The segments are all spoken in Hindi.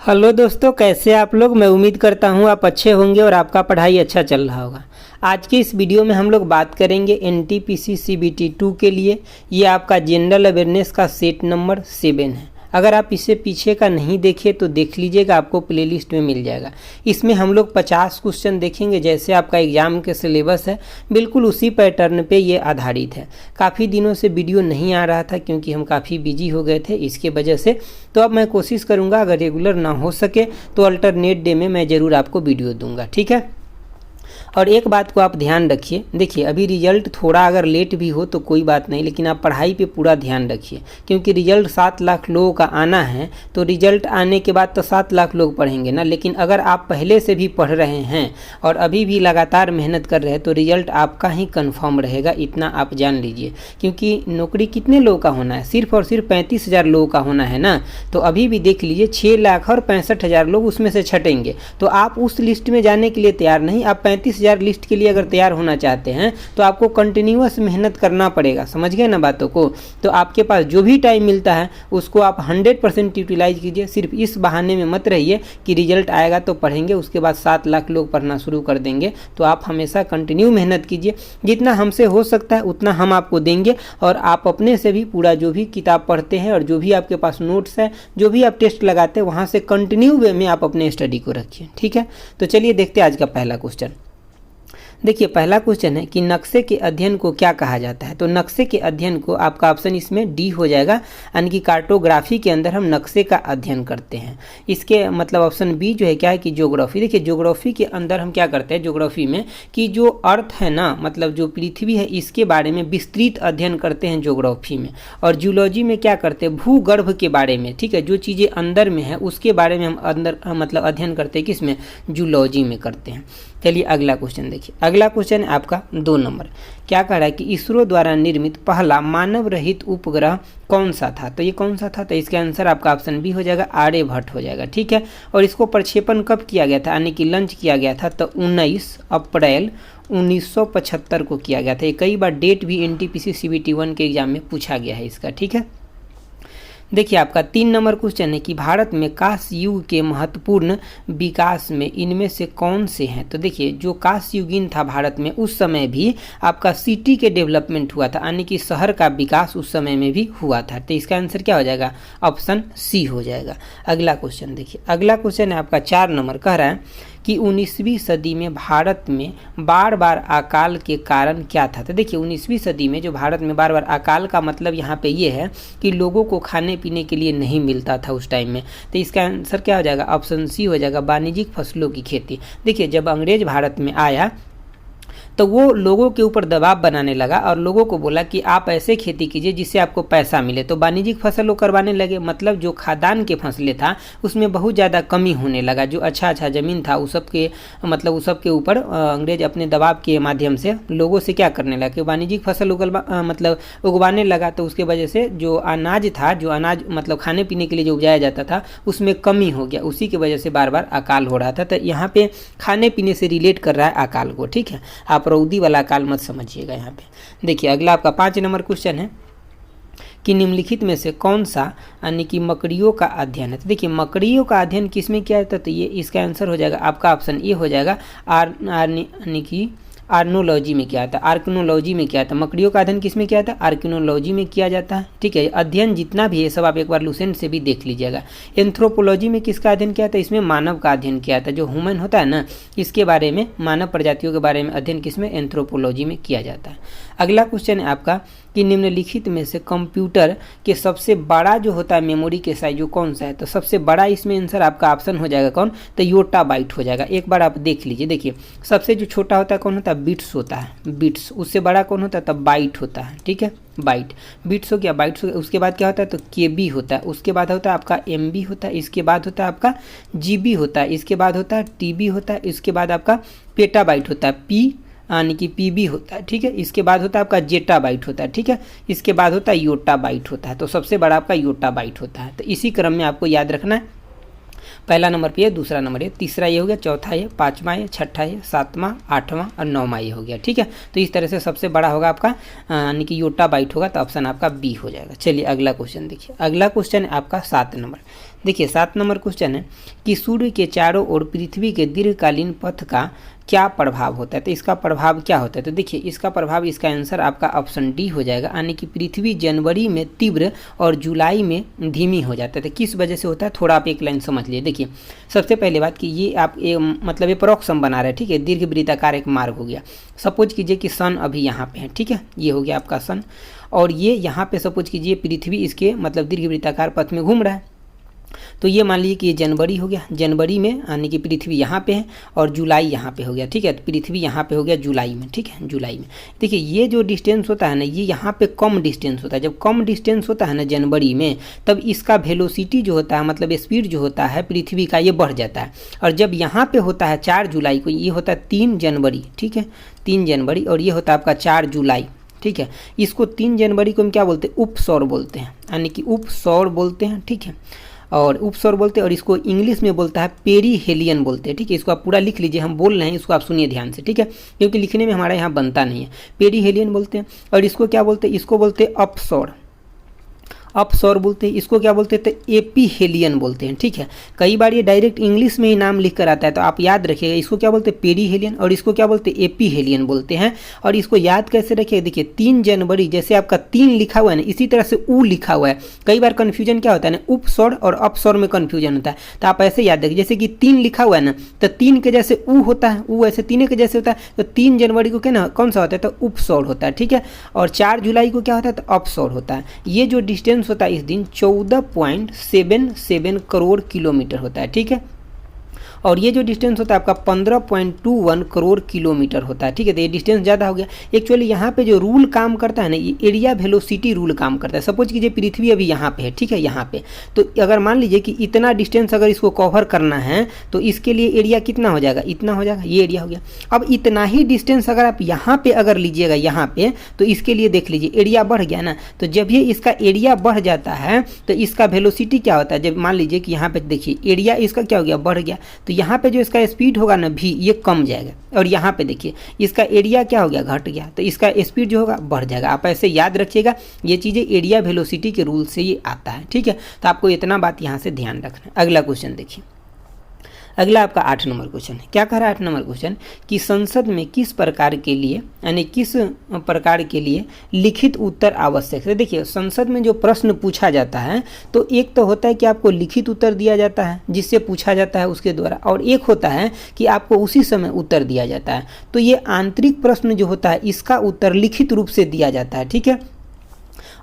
हेलो दोस्तों, कैसे आप लोग। मैं उम्मीद करता हूँ आप अच्छे होंगे और आपका पढ़ाई अच्छा चल रहा होगा। आज की इस वीडियो में हम लोग बात करेंगे एनटीपीसी सीबीटी 2 के लिए। ये आपका जनरल अवेयरनेस का सेट नंबर 7 है। अगर आप इसे पीछे का नहीं देखे तो देख लीजिएगा, आपको प्लेलिस्ट में मिल जाएगा। इसमें हम लोग 50 क्वेश्चन देखेंगे, जैसे आपका एग्जाम के सिलेबस है बिल्कुल उसी पैटर्न पे ये आधारित है। काफ़ी दिनों से वीडियो नहीं आ रहा था क्योंकि हम काफ़ी बिजी हो गए थे, इसके वजह से। तो अब मैं कोशिश करूँगा, अगर रेगुलर ना हो सके तो अल्टरनेट डे में मैं ज़रूर आपको वीडियो दूंगा, ठीक है। और एक बात को आप ध्यान रखिए, देखिए अभी रिजल्ट थोड़ा अगर लेट भी हो तो कोई बात नहीं, लेकिन आप पढ़ाई पे पूरा ध्यान रखिए, क्योंकि रिजल्ट 7 लाख लोगों का आना है। तो रिजल्ट आने के बाद तो 7 लाख लोग पढ़ेंगे ना, लेकिन अगर आप पहले से भी पढ़ रहे हैं और अभी भी लगातार मेहनत कर रहे हैं तो रिजल्ट आपका ही कन्फर्म रहेगा, इतना आप जान लीजिए। क्योंकि नौकरी कितने लोगों का होना है, सिर्फ और सिर्फ 35,000 लोगों का होना है ना। तो अभी भी देख लीजिए 6 लाख और 65,000 लोग उसमें से छटेंगे। तो आप उस लिस्ट में जाने के लिए तैयार नहीं, आप 35,000 लिस्ट के लिए अगर तैयार होना चाहते हैं तो आपको कंटिन्यूअस मेहनत करना पड़ेगा। समझ गए ना बातों को। तो आपके पास जो भी टाइम मिलता है उसको आप 100% यूटिलाइज कीजिए। सिर्फ इस बहाने में मत रहिए कि रिजल्ट आएगा तो पढ़ेंगे, उसके बाद 7 लाख लोग पढ़ना शुरू कर देंगे। तो आप हमेशा कंटिन्यू मेहनत कीजिए, जितना हमसे हो सकता है उतना हम आपको देंगे। और आप अपने से भी पूरा जो भी किताब पढ़ते हैं और जो भी आपके पास नोट्स है, जो भी आप टेस्ट लगाते हैं, वहाँ से कंटिन्यू वे में आप अपने स्टडी को रखिए, ठीक है। तो चलिए देखते हैं आज का पहला क्वेश्चन। देखिए पहला क्वेश्चन है कि नक्शे के अध्ययन को क्या कहा जाता है। तो नक्शे के अध्ययन को आपका ऑप्शन इसमें डी हो जाएगा, यानी कि कार्टोग्राफी के अंदर हम नक्शे का अध्ययन करते हैं। इसके मतलब ऑप्शन बी जो है क्या है कि ज्योग्राफी। देखिए ज्योग्राफी के अंदर हम क्या करते हैं ज्योग्राफी में, कि जो अर्थ है ना, मतलब जो पृथ्वी है, इसके बारे में विस्तृत अध्ययन करते हैं ज्योग्राफी में। और जूलॉजी में क्या करते हैं, भूगर्भ के बारे में, ठीक है, जो चीज़ें अंदर में है उसके बारे में हम अंदर मतलब अध्ययन करते हैं, किसमें, जूलॉजी में करते हैं। चलिए अगला क्वेश्चन देखिए। अगला क्वेश्चन है आपका 2 नंबर। क्या कह रहा है कि इसरो द्वारा निर्मित पहला मानव रहित उपग्रह कौन सा था। तो ये कौन सा था, तो इसका आंसर आपका ऑप्शन बी हो जाएगा, आर्यभट्ट हो जाएगा, ठीक है। और इसको प्रक्षेपण कब किया गया था, यानी कि लॉन्च किया गया था, तो 19 अप्रैल 1975 को किया गया था। ये कई बार डेट भी एनटीपीसी सीबीटी 1 के एग्जाम में पूछा गया है इसका, ठीक है। देखिए आपका 3 नंबर क्वेश्चन है कि भारत में कांस्य युग के महत्वपूर्ण विकास में इनमें से कौन से हैं। तो देखिए जो कांस्य युगीन था भारत में, उस समय भी आपका सिटी के डेवलपमेंट हुआ था, यानी कि शहर का विकास उस समय में भी हुआ था। तो इसका आंसर क्या हो जाएगा, ऑप्शन सी हो जाएगा। अगला क्वेश्चन देखिए। अगला क्वेश्चन है आपका 4 नंबर। कह रहा है कि 19वीं सदी में भारत में बार बार अकाल के कारण क्या था। तो देखिए 19वीं सदी में जो भारत में बार बार अकाल का मतलब यहाँ पे ये है कि लोगों को खाने पीने के लिए नहीं मिलता था उस टाइम में। तो इसका आंसर क्या हो जाएगा, ऑप्शन सी हो जाएगा, वाणिज्यिक फसलों की खेती। देखिए जब अंग्रेज भारत में आया तो वो लोगों के ऊपर दबाव बनाने लगा और लोगों को बोला कि आप ऐसे खेती कीजिए जिससे आपको पैसा मिले। तो वाणिज्यिक फसल वो करवाने लगे, मतलब जो खाद्यान्न के फसलें था उसमें बहुत ज़्यादा कमी होने लगा। जो अच्छा ज़मीन था उस सब के मतलब उस सब के ऊपर अंग्रेज अपने दबाव के माध्यम से लोगों से क्या करने लगा कि वाणिज्यिक फसल उगवाने लगा। तो उसके वजह से जो अनाज था, जो अनाज मतलब खाने पीने के लिए जो उगाया जाता था उसमें कमी हो गया, उसी की वजह से बार बार अकाल हो रहा था। तो यहाँ पे खाने पीने से रिलेट कर रहा है अकाल को, ठीक है। आप रौदी वाला अकाल मत समझिएगा यहाँ पे। देखिए अगला आपका 5 नंबर क्वेश्चन है कि निम्नलिखित में से कौन सा यानी कि मकड़ियों का अध्ययन है। तो देखिए मकड़ियों का अध्ययन किसमें किया जाता है, तो ये इसका आंसर हो जाएगा आपका ऑप्शन ए हो जाएगा, यानी कि आर्नोलॉजी में किया था, आर्कियोलॉजी में किया था। मकड़ियों का अध्ययन किस में किया था, आर्कियोलॉजी में किया जाता है, ठीक है। अध्ययन जितना भी है सब आप एक बार लुसेंट से भी देख लीजिएगा। एंथ्रोपोलॉजी में किसका अध्ययन किया था, इसमें मानव का अध्ययन किया था। जो ह्यूमन होता है ना, इसके बारे में, मानव प्रजातियों के बारे में अध्ययन किसमें, एंथ्रोपोलॉजी में किया जाता है। अगला क्वेश्चन है आपका कि निम्नलिखित में से कंप्यूटर के सबसे बड़ा जो होता है मेमोरी के साइज वो कौन सा है। तो सबसे बड़ा इसमें आंसर आपका ऑप्शन हो जाएगा कौन, तो योटाबाइट हो जाएगा। एक बार आप देख लीजिए। देखिए सबसे जो छोटा होता है कौन होता है, बिट्स होता है, बिट्स। उससे बड़ा कौन होता है, तब बाइट होता है, ठीक है, बाइट। बिट्स हो गया, बाइट्स हो गया। उसके बाद क्या होता है, तो केबी होता है। उसके बाद होता है आपका एमबी होता है। इसके बाद होता है आपका जीबी होता है। इसके बाद होता है टीबी होता है। इसके बाद आपका पेटाबाइट होता है, पी यानी कि पीबी होता है, ठीक है। इसके बाद होता है आपका जेटाबाइट होता है, ठीक है। इसके बाद होता है योटाबाइट होता है। तो सबसे बड़ा आपका योटाबाइट होता है। तो इसी क्रम में आपको याद रखना है। पहला नंबर पे है, दूसरा नंबर है, तीसरा ये हो गया, चौथा ये, पाँचवा ये, छठा ये, सातवां, आठवां और नौवां ये हो गया, ठीक है। तो इस तरह से सबसे बड़ा होगा आपका यानी कि योटाबाइट होगा। तो ऑप्शन आपका बी हो जाएगा। चलिए अगला क्वेश्चन देखिए। अगला क्वेश्चन है आपका 7 नंबर। देखिए 7 नंबर क्वेश्चन है कि सूर्य के चारों ओर पृथ्वी के दीर्घकालीन पथ का क्या प्रभाव होता है। तो इसका प्रभाव क्या होता है, तो देखिए इसका प्रभाव, इसका आंसर आपका ऑप्शन डी हो जाएगा, यानी कि पृथ्वी जनवरी में तीव्र और जुलाई में धीमी हो जाता है। तो किस वजह से होता है, थोड़ा आप एक लाइन समझ लिए। देखिए सबसे पहले बात कि ये आप मतलब ये परोक्षम बना रहे हैं, ठीक है, दीर्घ वृत्ताकार एक मार्ग हो गया। सपोज कीजिए कि सन अभी यहाँ पे है, ठीक है, ये हो गया आपका सन, और ये यहाँ पे सपोज कीजिए पृथ्वी इसके मतलब दीर्घ वृत्ताकार पथ में घूम रहा है। तो ये मान लीजिए कि ये जनवरी हो गया, जनवरी में यानी कि पृथ्वी यहाँ पे है और जुलाई यहाँ पे हो गया, ठीक है, तो पृथ्वी यहाँ पे हो गया जुलाई में, ठीक है, जुलाई में। देखिए ये जो डिस्टेंस होता है ना, ये यहाँ पे कम डिस्टेंस होता है। जब कम डिस्टेंस होता है ना जनवरी में, तब इसका वेलोसिटी जो होता है, मतलब स्पीड जो होता है पृथ्वी का, ये बढ़ जाता है। और जब यहाँ पे होता है 4 जुलाई को, ये होता है 3 जनवरी, ठीक है, 3 जनवरी, और ये होता है आपका 4 जुलाई, ठीक है। इसको 3 जनवरी को हम क्या बोलते हैं, उपसौर बोलते हैं, यानी कि उपसौर बोलते हैं, ठीक है, और उपसौर बोलते हैं। और इसको इंग्लिश में बोलता है पेरीहेलियन बोलते हैं, ठीक है। इसको आप पूरा लिख लीजिए, हम बोल रहे हैं, इसको आप सुनिए ध्यान से, ठीक है, क्योंकि लिखने में हमारा यहाँ बनता नहीं है। पेरीहेलियन बोलते हैं। और इसको क्या बोलते हैं, इसको बोलते हैं अपसौर, अपसौर बोलते हैं। इसको क्या बोलते हैं, तो एपीहेलियन बोलते हैं, ठीक है। कई बार ये डायरेक्ट इंग्लिश में ही नाम लिख कर आता है, तो आप याद रखिएगा, इसको क्या बोलते हैं, पेरीहेलियन, और इसको क्या बोलते हैं, एपीहेलियन बोलते हैं। और इसको याद कैसे रखिएगा, देखिए 3 जनवरी, जैसे आपका 3 लिखा हुआ है ना, इसी तरह से ऊ लिखा हुआ है। कई बार कन्फ्यूजन क्या होता है ना, उपसौर और अपसौर में कन्फ्यूजन होता है, तो आप ऐसे याद रखिए, जैसे कि 3 लिखा हुआ है ना, तो 3 के जैसे ऊ होता है, ऊ ऐसे 3 के जैसे होता है, तो 3 जनवरी को क्या ना कौन सा होता है, तो उपसौर होता है, ठीक है। और 4 जुलाई को क्या होता है, तो अपसौर होता है। ये जो डिस्टेंस होता है इस दिन 14.77 करोड़ किलोमीटर होता है, ठीक है। और ये जो डिस्टेंस होता है आपका 15.21 करोड़ किलोमीटर होता है, ठीक है। तो ये डिस्टेंस ज़्यादा हो गया। एक्चुअली यहाँ पे जो रूल काम करता है ना, ये एरिया वेलोसिटी रूल काम करता है। सपोज कीजिए पृथ्वी अभी यहाँ पे है, ठीक है, यहाँ पे, तो अगर मान लीजिए कि इतना डिस्टेंस अगर इसको कवर करना है, तो इसके लिए एरिया कितना हो जाएगा, इतना हो जाएगा, ये एरिया हो गया। अब इतना ही डिस्टेंस अगर आप यहाँ पे अगर लीजिएगा, यहाँ पे, तो इसके लिए देख लीजिए एरिया बढ़ गया ना। तो जब ये इसका एरिया बढ़ जाता है, तो इसका वेलोसिटी क्या होता है, जब मान लीजिए कि यहाँ पे देखिए एरिया इसका क्या हो गया, बढ़ गया, तो यहाँ पे जो इसका स्पीड होगा ना भी, ये कम जाएगा। और यहाँ पे देखिए इसका एरिया क्या हो गया, घट गया, तो इसका स्पीड जो होगा बढ़ जाएगा। आप ऐसे याद रखिएगा, ये चीज़ें एरिया वेलोसिटी के रूल से ये आता है, ठीक है। तो आपको इतना बात यहाँ से ध्यान रखना है। अगला क्वेश्चन देखिए, अगला आपका 8 नंबर क्वेश्चन है। क्या कह रहा है 8 नंबर क्वेश्चन, कि संसद में किस प्रकार के लिए, यानी किस प्रकार के लिए लिखित उत्तर आवश्यक है। देखिए संसद में जो प्रश्न पूछा जाता है, तो एक तो होता है कि आपको लिखित उत्तर दिया जाता है जिससे पूछा जाता है उसके द्वारा, और एक होता है कि आपको उसी समय उत्तर दिया जाता है। तो ये आंतरिक प्रश्न जो होता है, इसका उत्तर लिखित रूप से दिया जाता है, ठीक है।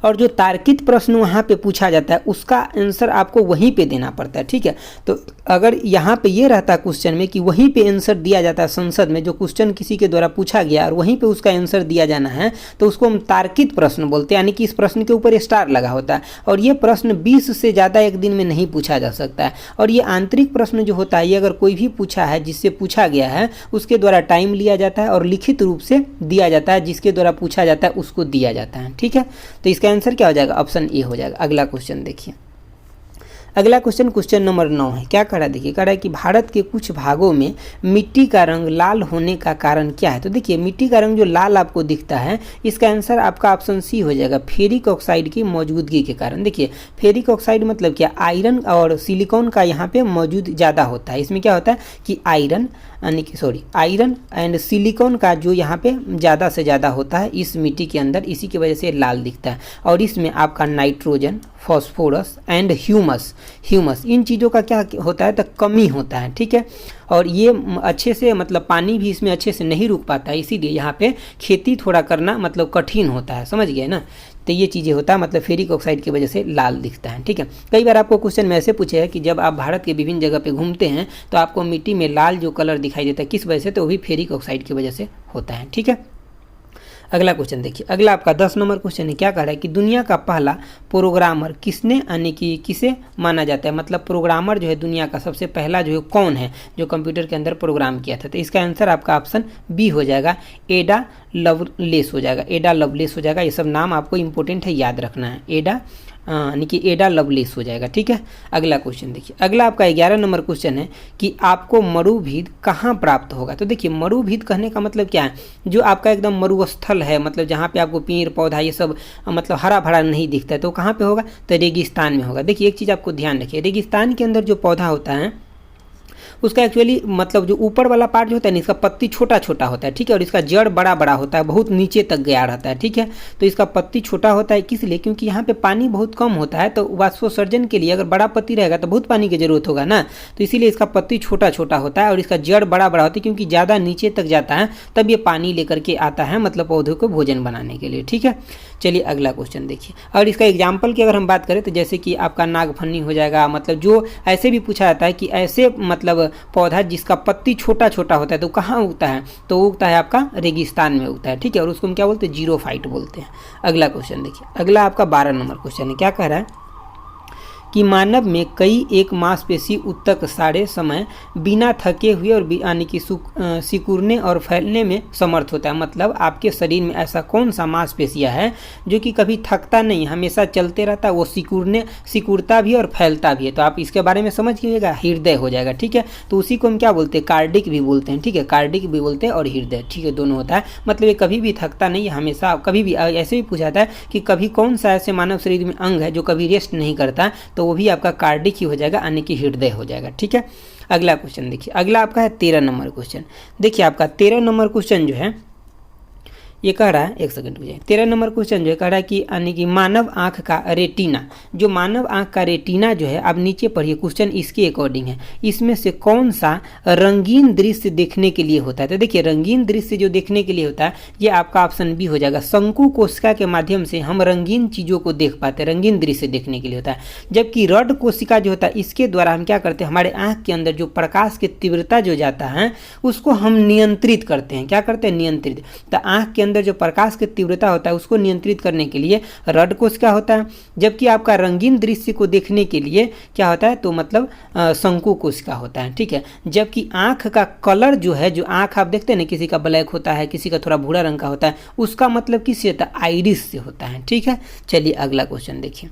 और जो तार्किक प्रश्न वहाँ पे पूछा जाता है, उसका आंसर आपको वहीं पे देना पड़ता है, ठीक है। तो अगर यहाँ पे ये रहता है क्वेश्चन में कि वहीं पे आंसर दिया जाता है, संसद में जो क्वेश्चन किसी के द्वारा पूछा गया और वहीं पे उसका आंसर दिया जाना है, तो उसको हम तार्किक प्रश्न बोलते हैं, यानी कि इस प्रश्न के ऊपर स्टार लगा होता है। और ये प्रश्न 20 से ज़्यादा एक दिन में नहीं पूछा जा सकता है। और ये आंतरिक प्रश्न जो होता है, ये अगर कोई भी पूछा है जिससे पूछा गया है, उसके द्वारा टाइम लिया जाता है और लिखित रूप से दिया जाता है, जिसके द्वारा पूछा जाता है उसको दिया जाता है, ठीक है। तो इसका आंसर क्या हो जाएगा, ऑप्शन ए हो जाएगा। अगला क्वेश्चन देखिए, अगला क्वेश्चन क्वेश्चन नंबर 9 है। क्या कह रहा है, देखिए कह रहा है कि भारत के कुछ भागों में मिट्टी का रंग लाल होने का कारण क्या है। तो देखिए मिट्टी का रंग जो लाल आपको दिखता है, इसका आंसर आपका ऑप्शन सी हो जाएगा, फेरिक ऑक्साइड की मौजूदगी के कारण। देखिए फेरिक ऑक्साइड मतलब क्या, आयरन और सिलिकॉन का यहाँ पे मौजूद ज़्यादा होता है। इसमें क्या होता है कि आयरन यानी कि आयरन एंड सिलिकॉन का जो यहाँ पे ज़्यादा से ज़्यादा होता है इस मिट्टी के अंदर, इसी की वजह से लाल दिखता है। और इसमें आपका नाइट्रोजन, फॉस्फोरस एंड ह्यूमस इन चीज़ों का क्या होता है, तो कमी होता है, ठीक है। और ये अच्छे से मतलब पानी भी इसमें अच्छे से नहीं रुक पाता है, इसीलिए यहाँ पे खेती थोड़ा करना मतलब कठिन होता है, समझ गए ना। तो ये चीज़ें होता है, मतलब फेरिक ऑक्साइड की वजह से लाल दिखता है, ठीक है। कई बार आपको क्वेश्चन में ऐसे पूछे है कि जब आप भारत के विभिन्न जगह पे घूमते हैं तो आपको मिट्टी में लाल जो कलर दिखाई देता है, किस वजह से, तो वो भी फेरिक ऑक्साइड की वजह से होता है, ठीक है। अगला क्वेश्चन देखिए, अगला आपका 10 नंबर क्वेश्चन है। क्या कह रहा है कि दुनिया का पहला प्रोग्रामर किसने, यानी कि किसे माना जाता है, मतलब प्रोग्रामर जो है दुनिया का सबसे पहला जो है कौन है जो कंप्यूटर के अंदर प्रोग्राम किया था। तो इसका आंसर आपका ऑप्शन बी हो जाएगा, एडा लवलेस हो जाएगा, एडा लवलेस हो जाएगा। ये सब नाम आपको इंपॉर्टेंट है, याद रखना है। एडा यानी कि एडा लवलेस हो जाएगा। ठीक है, अगला क्वेश्चन देखिए। अगला आपका 11 नंबर क्वेश्चन है कि आपको मरुभीद कहाँ प्राप्त होगा। तो देखिए मरुभीद कहने का मतलब क्या है, जो आपका एकदम मरुस्थल है, मतलब जहाँ पे आपको पेड़ पौधा ये सब मतलब हरा भरा नहीं दिखता है, तो कहाँ पे होगा, तो रेगिस्तान में होगा। देखिए एक चीज़ आपको ध्यान रखिए, रेगिस्तान के अंदर जो पौधा होता है उसका एक्चुअली मतलब जो ऊपर वाला पार्ट जो होता है ना, इसका पत्ती छोटा छोटा होता है। ठीक है, और इसका जड़ बड़ा बड़ा होता है, बहुत नीचे तक गया रहता है। ठीक है, तो इसका पत्ती छोटा होता है किस लिए, क्योंकि यहाँ पे पानी बहुत कम होता है, तो वाष्पोत्सर्जन के लिए अगर बड़ा पत्ती रहेगा तो बहुत पानी की जरूरत होगा ना, तो इसीलिए इसका पत्ती छोटा छोटा होता है और इसका जड़ बड़ा बड़ा होता है, क्योंकि ज़्यादा नीचे तक जाता है तब ये पानी लेकर के आता है, मतलब पौधों को भोजन बनाने के लिए। ठीक है, चलिए अगला क्वेश्चन देखिए। और इसका एग्जाम्पल की अगर हम बात करें तो जैसे कि आपका नागफनी हो जाएगा, मतलब जो ऐसे भी पूछा जाता है कि ऐसे मतलब पौधा जिसका पत्ती छोटा छोटा होता है तो कहाँ उगता है, तो उगता है आपका रेगिस्तान में उगता है। ठीक है, और उसको हम क्या बोलते हैं, जीरोफाइट बोलते हैं। अगला क्वेश्चन देखिए। अगला आपका 12 नंबर क्वेश्चन है, क्या कह रहा है कि मानव में कई एक मांसपेशी उत्तक सारे समय बिना थके हुए और यानी कि सिकुड़ने और फैलने में समर्थ होता है। मतलब आपके शरीर में ऐसा कौन सा मांसपेशियां है जो कि कभी थकता नहीं, हमेशा चलते रहता है, वो सिकुड़ता भी और फैलता भी है। तो आप इसके बारे में समझ लीजिएगा, हृदय हो जाएगा। ठीक है, तो उसी को हम क्या बोलते हैं, कार्डिक भी बोलते हैं। ठीक है, कार्डिक भी बोलते हैं और हृदय, ठीक है, दोनों होता है। मतलब ये कभी भी थकता नहीं, हमेशा कभी भी। ऐसे भी पूछा जाता है कि कभी कौन सा ऐसे मानव शरीर में अंग है जो कभी रेस्ट नहीं करता, तो वो भी आपका कार्डिक ही हो जाएगा, यानी कि हृदय हो जाएगा। ठीक है, अगला क्वेश्चन देखिए। अगला आपका है 13 नंबर क्वेश्चन। देखिए आपका 13 नंबर क्वेश्चन जो है ये कह रहा है, एक सेकंड रुक जाइए। 13 नंबर क्वेश्चन जो है कह रहा है कि यानी कि मानव आंख का रेटिना, जो मानव आंख का रेटिना जो है, आप नीचे पढ़िए क्वेश्चन इसके अकॉर्डिंग है, इसमें से कौन सा रंगीन दृश्य देखने के लिए होता है। तो देखिए रंगीन दृश्य जो देखने के लिए होता है ये आपका ऑप्शन बी हो जाएगा। शंकु कोशिका के माध्यम से हम रंगीन चीज़ों को देख पाते हैं, रंगीन दृश्य देखने के लिए होता है। जबकि रड कोशिका जो होता है इसके द्वारा हम क्या करते हैं, हमारे आंख के अंदर जो प्रकाश की तीव्रता जो जाता है उसको हम नियंत्रित करते हैं। क्या करते हैं, नियंत्रित। तो आंख के अंदर जो प्रकाश की तीव्रता होता है उसको नियंत्रित करने के लिए रड कोशिका होता है। जबकि आपका रंगीन दृश्य को देखने के लिए क्या होता है, तो मतलब शंकु कोशिका होता है। ठीक है, जबकि आंख का कलर जो है, जो आंख आप देखते हैं ना, किसी का ब्लैक होता है, किसी का थोड़ा भूरा रंग का होता है, उसका मतलब किससे होता है, आइरिस से होता है। ठीक है, चलिए अगला क्वेश्चन देखिए।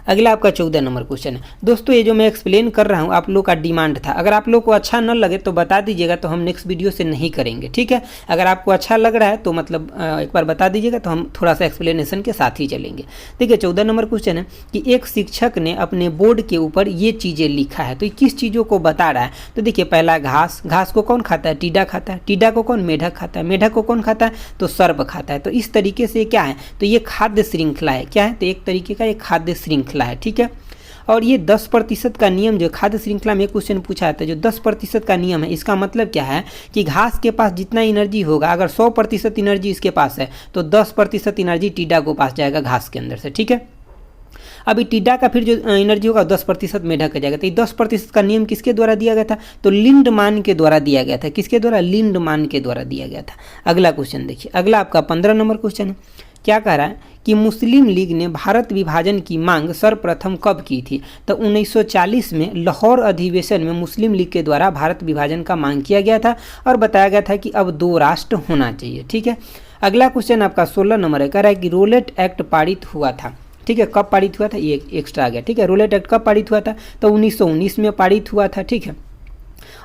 अगला आपका 14 नंबर क्वेश्चन है। दोस्तों ये जो मैं एक्सप्लेन कर रहा हूँ आप लोग का डिमांड था, अगर आप लोग को अच्छा न लगे तो बता दीजिएगा, तो हम नेक्स्ट वीडियो से नहीं करेंगे। ठीक है, अगर आपको अच्छा लग रहा है तो मतलब एक बार बता दीजिएगा, तो हम थोड़ा सा एक्सप्लेनेशन के साथ ही चलेंगे। देखिए 14 नंबर क्वेश्चन है कि एक शिक्षक ने अपने बोर्ड के ऊपर ये चीज़ें लिखा है, तो ये किस चीज़ों को बता रहा है। तो देखिए पहला घास, घास को कौन खाता है, टीडा खाता है, टीडा को कौन, मेढक खाता है, मेढक को कौन खाता है, तो सर्प खाता है। तो इस तरीके से क्या है, तो ये खाद्य श्रृंखला है। क्या है, तो एक तरीके का ये खाद्य श्रृंखला है। ठीक है, और ये 10% का नियम जो खाद्य श्रृंखला में एक क्वेश्चन पूछा जाता है, जो 10% का नियम है, इसका मतलब क्या है कि घास के पास जितना एनर्जी होगा, अगर 100% एनर्जी इसके पास है तो 10% एनर्जी टीडा को पास जाएगा घास के अंदर से। ठीक है, अभी टीडा का फिर जो एनर्जी होगा 10% मेढक का जाएगा। तो ये 10% का नियम किसके द्वारा दिया गया था, तो लिंडमान के द्वारा दिया गया था। किसके द्वारा, लिंडमान के द्वारा दिया गया था। अगला क्वेश्चन देखिए। अगला आपका 15 नंबर क्वेश्चन है, क्या कह रहा है कि मुस्लिम लीग ने भारत विभाजन की मांग सर्वप्रथम कब की थी। तो 1940 में लाहौर अधिवेशन में मुस्लिम लीग के द्वारा भारत विभाजन का मांग किया गया था और बताया गया था कि अब 2 राष्ट्र होना चाहिए। ठीक है, अगला क्वेश्चन आपका 16 नंबर है, कह रहा है कि रोलेट एक्ट पारित हुआ था। ठीक है, कब पारित हुआ था, ये एक्स्ट्रा आ गया। ठीक है, रोलेट एक्ट कब पारित हुआ था, तो 1919 में पारित हुआ था। ठीक है,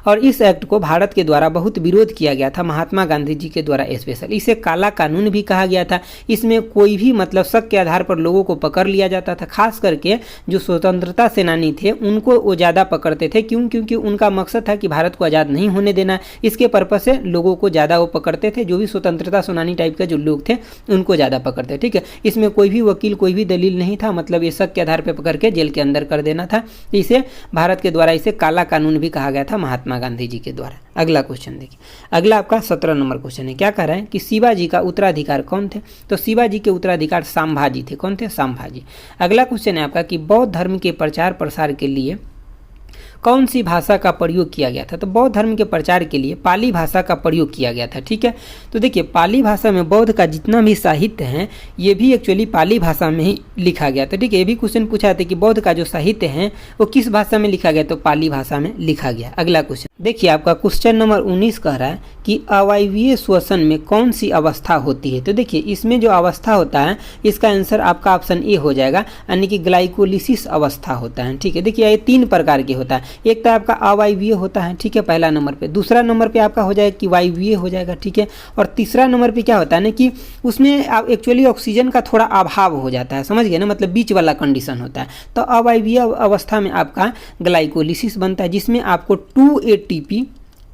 और इस एक्ट को भारत के द्वारा बहुत विरोध किया गया था, महात्मा गांधी जी के द्वारा स्पेशल। इसे काला कानून भी कहा गया था। इसमें कोई भी मतलब शक के आधार पर लोगों को पकड़ लिया जाता था, खास करके जो स्वतंत्रता सेनानी थे उनको वो ज़्यादा पकड़ते थे। क्यों, क्योंकि उनका मकसद था कि भारत को आज़ाद नहीं होने देना। इसके पर्पज से लोगों को ज़्यादा वो पकड़ते थे, जो भी स्वतंत्रता सेनानी टाइप के जो लोग थे उनको ज़्यादा पकड़ते। ठीक है, इसमें कोई भी वकील, कोई भी दलील नहीं था, मतलब ये शक के आधार पर पकड़ के जेल के अंदर कर देना था। इसे भारत के द्वारा इसे काला कानून भी कहा गया था, महात्मा गांधी जी के द्वारा। अगला क्वेश्चन देखिए। अगला आपका 17 नंबर क्वेश्चन है, क्या कह रहा है कि शिवाजी का उत्तराधिकार कौन थे। तो शिवाजी के उत्तराधिकार संभाजी थे। कौन थे, संभाजी। अगला क्वेश्चन है आपका कि बौद्ध धर्म के प्रचार प्रसार के लिए कौन सी भाषा का प्रयोग किया गया था। तो बौद्ध धर्म के प्रचार के लिए पाली भाषा का प्रयोग किया गया था। ठीक है, तो देखिए पाली भाषा में बौद्ध का जितना भी साहित्य है ये भी एक्चुअली पाली भाषा में ही लिखा गया था। ठीक है, ये भी क्वेश्चन पूछा था कि बौद्ध का जो साहित्य है वो किस भाषा में लिखा गया, तो पाली भाषा में लिखा गया। अगला क्वेश्चन देखिए आपका क्वेश्चन नंबर 19 कह रहा है कि अवायवीय श्वसन में कौन सी अवस्था होती है। तो देखिए इसमें जो अवस्था होता है इसका आंसर आपका ऑप्शन ए हो जाएगा, यानी कि ग्लाइकोलिसिस अवस्था होता है। ठीक है, देखिए ये 3 प्रकार के होता है। एक तो आपका अवायवीय होता है, ठीक है, पहला नंबर पे। दूसरा नंबर पे आपका हो जाएगा कि वायवीय हो जाएगा, ठीक है। और तीसरा नंबर पे क्या होता है ना कि उसमें एक्चुअली ऑक्सीजन का थोड़ा अभाव हो जाता है, समझ गए ना, मतलब बीच वाला कंडीशन होता है। तो अवायवीय अवस्था में आपका ग्लाइकोलिसिस बनता है, जिसमें आपको 2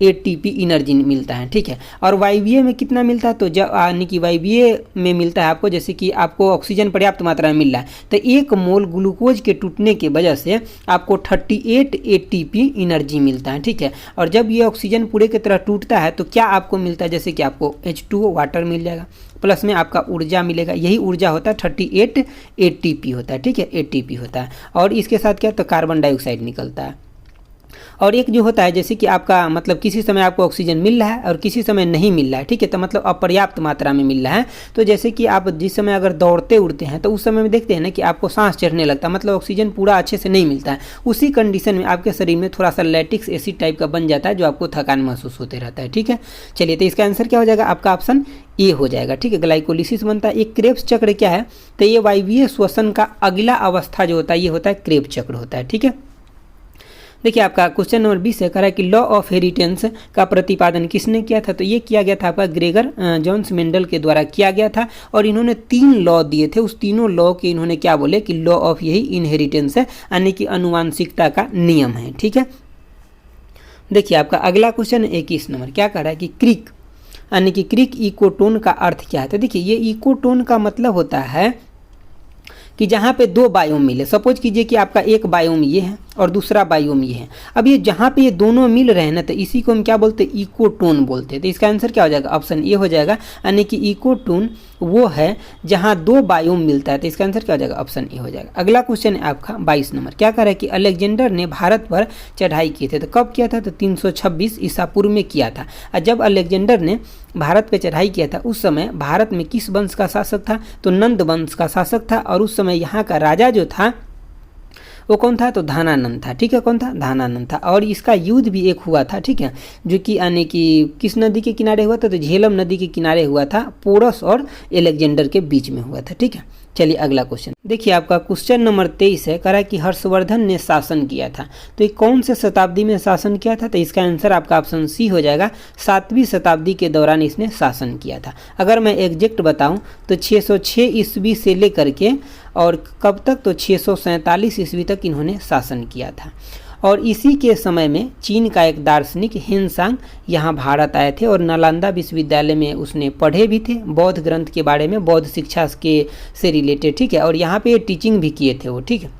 एटीपी एनर्जी मिलता है, ठीक है। और वायवीय में कितना मिलता है, तो जब यानी कि वायवीय में मिलता है आपको, जैसे कि आपको ऑक्सीजन पर्याप्त मात्रा में मिल रहा है, तो 1 मोल ग्लूकोज के टूटने की वजह से आपको 38 एटीपी एनर्जी मिलता है, ठीक है। और जब ये ऑक्सीजन पूरे की तरह टूटता है तो क्या आपको मिलता है, जैसे कि आपको H2O वाटर मिल जाएगा, प्लस में आपका ऊर्जा मिलेगा। यही ऊर्जा होता है 38 एटीपी होता है, ठीक है, एटीपी होता है। और इसके साथ क्या, तो कार्बन डाइऑक्साइड निकलता है। और एक जो होता है जैसे कि आपका मतलब किसी समय आपको ऑक्सीजन मिल रहा है और किसी समय नहीं मिल रहा है, ठीक है, तो मतलब अपर्याप्त मात्रा में मिल रहा है। तो जैसे कि आप जिस समय अगर दौड़ते उड़ते हैं तो उस समय में देखते हैं ना कि आपको सांस चढ़ने लगता है, मतलब ऑक्सीजन पूरा अच्छे से नहीं मिलता है। उसी कंडीशन में आपके शरीर में थोड़ा सा लैक्टिक एसिड टाइप का बन जाता है, जो आपको थकान महसूस होते रहता है, ठीक है। चलिए, तो इसका आंसर क्या हो जाएगा, आपका ऑप्शन ए हो जाएगा, ठीक है, ग्लाइकोलिसिस बनता है। एक क्रेब्स चक्र क्या है, तो ये वायवीय श्वसन का अगला अवस्था जो होता है ये होता है क्रेब्स चक्र होता है, ठीक है। देखिए आपका क्वेश्चन नंबर 20 है, कह रहा है कि लॉ ऑफ हेरिटेंस का प्रतिपादन किसने किया था। तो ये किया गया था आपका ग्रेगर जॉन्स मेंडल के द्वारा किया गया था। और इन्होंने 3 लॉ दिए थे, उस तीनों लॉ के इन्होंने क्या बोले कि लॉ ऑफ यही इनहेरिटेंस है, यानी कि अनुवांशिकता का नियम है, ठीक है। देखिए आपका अगला क्वेश्चन 21 नंबर क्या कह रहा है कि क्रिक यानी कि क्रिक इकोटोन का अर्थ क्या है। तो देखिए ये इकोटोन का मतलब होता है कि जहाँ पे 2 बायोम मिले, सपोज कीजिए कि आपका एक बायोम ये है और दूसरा बायोम ये है। अब ये जहाँ पे ये दोनों मिल रहे हैं ना, तो इसी को हम क्या बोलते हैं, इकोटोन बोलते हैं। तो इसका आंसर क्या हो जाएगा, ऑप्शन ए हो जाएगा, यानी कि इकोटोन वो है जहाँ 2 बायोम मिलता है। तो इसका आंसर क्या हो जाएगा, ऑप्शन ए हो जाएगा। अगला क्वेश्चन है आपका 22 नंबर, क्या कह रहा है कि अलेक्जेंडर ने भारत पर चढ़ाई की थी। तो कब किया था, तो 326 ईसा पूर्व में किया था। और जब अलेक्जेंडर ने भारत पर चढ़ाई किया था उस समय भारत में किस वंश का शासक था, तो नंद वंश का शासक था। और उस समय यहाँ का राजा जो था वो कौन था, तो धानानंद था, ठीक है, कौन था, धानानंद था। और इसका युद्ध भी एक हुआ था, ठीक है, जो कि यानी कि किस नदी के किनारे हुआ था, तो झेलम नदी के किनारे हुआ था, पोरस और अलेक्जेंडर के बीच में हुआ था, ठीक है। चलिए अगला क्वेश्चन देखिए आपका क्वेश्चन नंबर 23 है, कह रहा है कि हर्षवर्धन ने शासन किया था। तो ये कौन से शताब्दी में शासन किया था, तो इसका आंसर आपका ऑप्शन सी हो जाएगा, 7वीं शताब्दी के दौरान इसने शासन किया था। अगर मैं एग्जैक्ट बताऊं तो 606 ईस्वी से लेकर के और कब तक, तो 647 ईस्वी तक इन्होंने शासन किया था। और इसी के समय में चीन का एक दार्शनिक हिनसांग यहाँ भारत आए थे और नालंदा विश्वविद्यालय में उसने पढ़े भी थे बौद्ध ग्रंथ के बारे में, बौद्ध शिक्षा के से रिलेटेड, ठीक है। और यहाँ पे टीचिंग भी किए थे वो, ठीक है।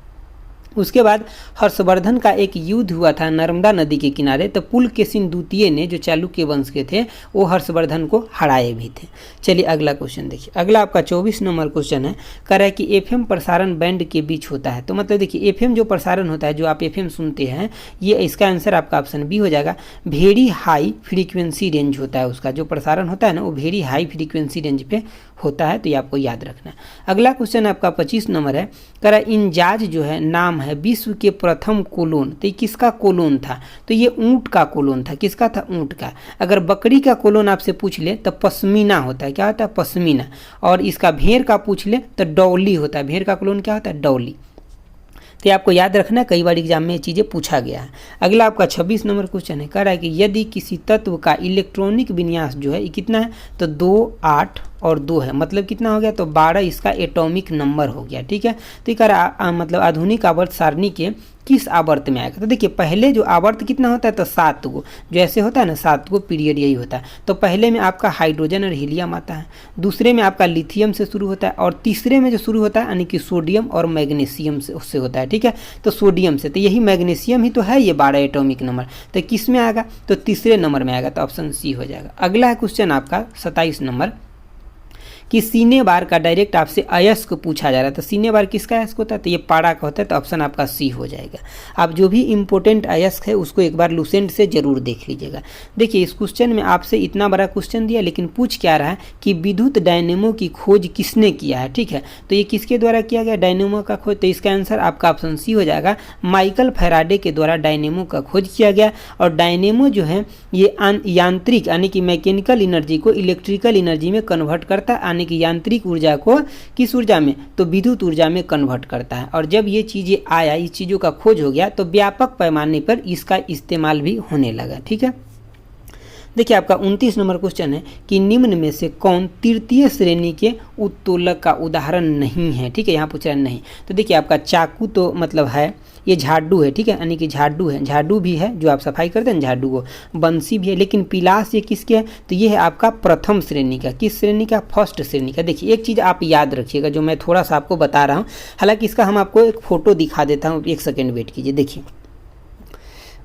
उसके बाद हर्षवर्धन का एक युद्ध हुआ था नर्मदा नदी के किनारे, तो पुलकेशिन द्वितीय ने जो चालुक्य वंश के थे वो हर्षवर्धन को हराए भी थे। चलिए अगला क्वेश्चन देखिए, अगला आपका 24 नंबर क्वेश्चन है, कह रहा है कि एफएम प्रसारण बैंड के बीच होता है। तो मतलब देखिए एफएम जो प्रसारण होता है, जो आप एफएम सुनते हैं, ये इसका आंसर आपका ऑप्शन बी हो जाएगा, वेरी हाई फ्रीक्वेंसी रेंज होता है उसका जो प्रसारण होता है ना, वो वेरी हाई फ्रीक्वेंसी रेंज पे होता है, तो ये आपको याद रखना है। अगला क्वेश्चन आपका 25 नंबर है, कह रहा है इंजाज जो है नाम है विश्व के प्रथम कोलोन। तो ये किसका कोलोन था, तो ये ऊंट का कोलोन था। किसका था, ऊंट का। अगर बकरी का कोलोन आपसे पूछ ले तो पश्मीना होता है, क्या होता है, पश्मीना। और इसका भेड़ का पूछ ले तो डौली होता है, भेड़ का कोलोन क्या होता है, डौली। तो ये आपको याद रखना है, कई बार एग्जाम में ये चीज़ें पूछा गया है। अगला आपका 26 नंबर क्वेश्चन है, कह रहा है कि यदि किसी तत्व का इलेक्ट्रॉनिक विन्यास जो है ये कितना है, तो 2, 8 और 2 है, मतलब कितना हो गया, तो 12 इसका एटॉमिक नंबर हो गया, ठीक है। तो ये कह रहा मतलब आधुनिक आवर्त सारणी के किस आवर्त में आएगा। तो देखिए पहले जो आवर्त कितना होता है, तो 7 गो, जो ऐसे होता है ना 7 गो पीरियड यही होता है। तो पहले में आपका हाइड्रोजन और हीलियम आता है, दूसरे में आपका लिथियम से शुरू होता है, और तीसरे में जो शुरू होता है यानी कि सोडियम और मैग्नीशियम से उससे होता है, ठीक है। तो सोडियम से, तो यही मैग्नीशियम ही तो है ये 12 एटॉमिक नंबर। तो किस में आएगा, तो तीसरे नंबर में आएगा, तो ऑप्शन सी हो जाएगा। अगला है क्वेश्चन आपका 27 नंबर, कि सीने बार का डायरेक्ट आपसे अयस्क पूछा जा रहा है, तो सीने बार किसका अयस्क होता है, तो ये पाड़ा का होता है, तो ऑप्शन आपका सी हो जाएगा। आप जो भी इंपॉर्टेंट अयस्क है उसको एक बार लुसेंट से जरूर देख लीजिएगा। देखिए इस क्वेश्चन में आपसे इतना बड़ा क्वेश्चन दिया, लेकिन पूछ क्या रहा है कि विद्युत डायनेमो की खोज किसने किया है, ठीक है, तो ये किसके द्वारा किया गया डायनेमो का खोज, तो इसका आंसर आपका ऑप्शन सी हो जाएगा, माइकल फैराडे के द्वारा डायनेमो का खोज किया गया। और डायनेमो जो है ये यांत्रिक यानी कि मैकेनिकल एनर्जी को इलेक्ट्रिकल एनर्जी में कन्वर्ट करता है, यानी कि यांत्रिक ऊर्जा को किस ऊर्जा में, तो विद्युत ऊर्जा में कन्वर्ट करता है। और जब ये चीज़ें आया, इस चीज़ों का खोज हो गया, तो व्यापक पैमाने पर इसका इस्तेमाल भी होने लगा, ठीक है। देखिए आपका 29 नंबर क्वेश्चन है कि निम्न में से कौन तृतीय श्रेणी के उत्तोलक का उदाहरण नहीं है, ठीक है, यहाँ पूछ रहा है नहीं। तो देखिए आपका चाकू तो मतलब है, ये झाड़ू है, ठीक है, यानी कि झाड़ू है, झाड़ू भी है जो आप सफाई करते हैं झाड़ू को, बंसी भी है, लेकिन पिलास ये किसके है, तो ये है आपका प्रथम श्रेणी का, किस श्रेणी का, फर्स्ट श्रेणी का। देखिए एक चीज़ आप याद रखिएगा जो मैं थोड़ा सा आपको बता रहा हूँ, हालांकि इसका हम आपको एक फ़ोटो दिखा देता हूँ, एक सेकेंड वेट कीजिए। देखिए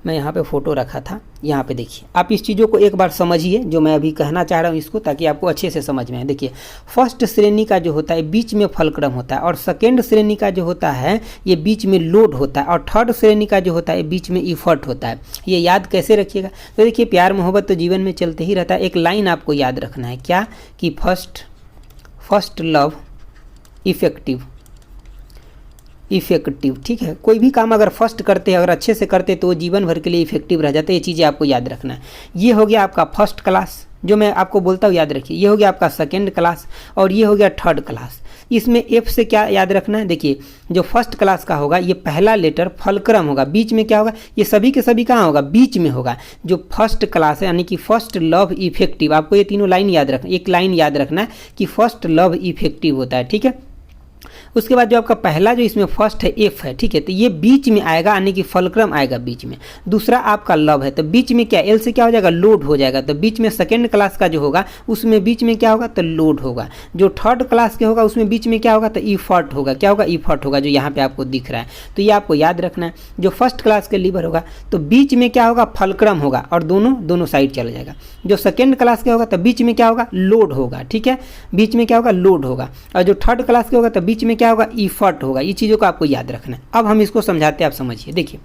मैं यहाँ पे फ़ोटो रखा था, यहाँ पे देखिए आप इस चीज़ों को एक बार समझिए जो मैं अभी कहना चाह रहा हूँ इसको, ताकि आपको अच्छे से समझ में आए। देखिए फर्स्ट श्रेणी का जो होता है बीच में फलक्रम होता है, और सेकेंड श्रेणी का जो होता है ये बीच में लोड होता है, और थर्ड श्रेणी का जो होता है बीच में इफर्ट होता है। ये याद कैसे रखिएगा, तो देखिए प्यार मोहब्बत तो जीवन में चलते ही रहता है, एक लाइन आपको याद रखना है, क्या कि फर्स्ट लव इफेक्टिव, ठीक है। कोई भी काम अगर फर्स्ट करते हैं, अगर अच्छे से करते हैं, तो वो जीवन भर के लिए इफेक्टिव रह जाते हैं। ये चीज़ें आपको याद रखना है। ये हो गया आपका फर्स्ट क्लास, जो मैं आपको बोलता हूँ याद रखिए। ये हो गया आपका सेकेंड क्लास, और ये हो गया थर्ड क्लास। इसमें एफ से क्या याद रखना है, देखिए जो फर्स्ट क्लास का होगा ये पहला लेटर फलक्रम होगा, बीच में क्या होगा, ये सभी के सभी कहाँ होगा, बीच में होगा। जो फर्स्ट क्लास है यानी कि फर्स्ट लव इफेक्टिव, आपको ये तीनों लाइन याद रखना, एक लाइन याद रखना है कि फर्स्ट लव इफेक्टिव होता है, ठीक है। उसके बाद जो आपका पहला जो इसमें फर्स्ट है एफ है, ठीक है, तो ये बीच में आएगा, यानी कि फलक्रम आएगा बीच में। दूसरा आपका लव है, तो बीच में क्या, एल से क्या हो जाएगा, लोड हो जाएगा, तो बीच में सेकेंड क्लास का जो होगा उसमें बीच में क्या होगा, तो लोड होगा। जो थर्ड क्लास के होगा उसमें बीच में क्या होगा, तो इफर्ट होगा, क्या होगा, इफर्ट होगा, जो यहाँ पे आपको दिख रहा है। तो ये आपको याद रखना है। जो फर्स्ट क्लास के लीवर होगा तो बीच में क्या होगा, फलक्रम होगा, और दोनों साइड चला जाएगा। जो सेकेंड क्लास के होगा तो बीच में क्या होगा, लोड होगा, ठीक है, बीच में क्या होगा, लोड होगा। और जो थर्ड क्लास के होगा तो बीच में क्या होगा, इफर्ट होगा। ये चीज़ों को आपको याद रखना है। अब हम इसको समझाते हैं, आप समझिए। देखिए